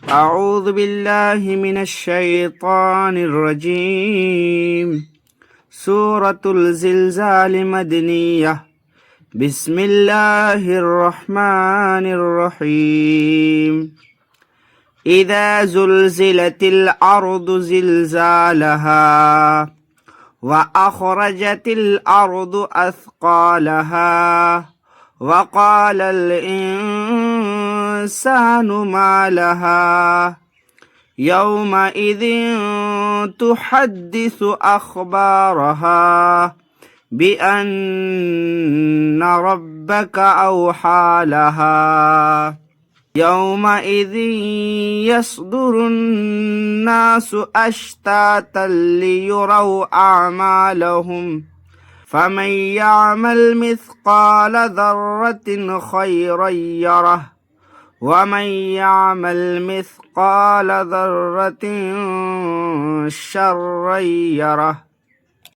أعوذ بالله من الشيطان الرجيم. سورة الزلزال مدنية. بسم الله الرحمن الرحيم. إذا زلزلت الأرض زلزالها وأخرجت الأرض أثقالها وقال الإنسان ما لها يومئذ تحدث أخبارها بأن ربك أوحى لها يومئذ يصدر الناس أشتاتا ليروا أعمالهم فمن يعمل مثقال ذرة خيرا يره ومن يعمل مثقال ذرة شرا يره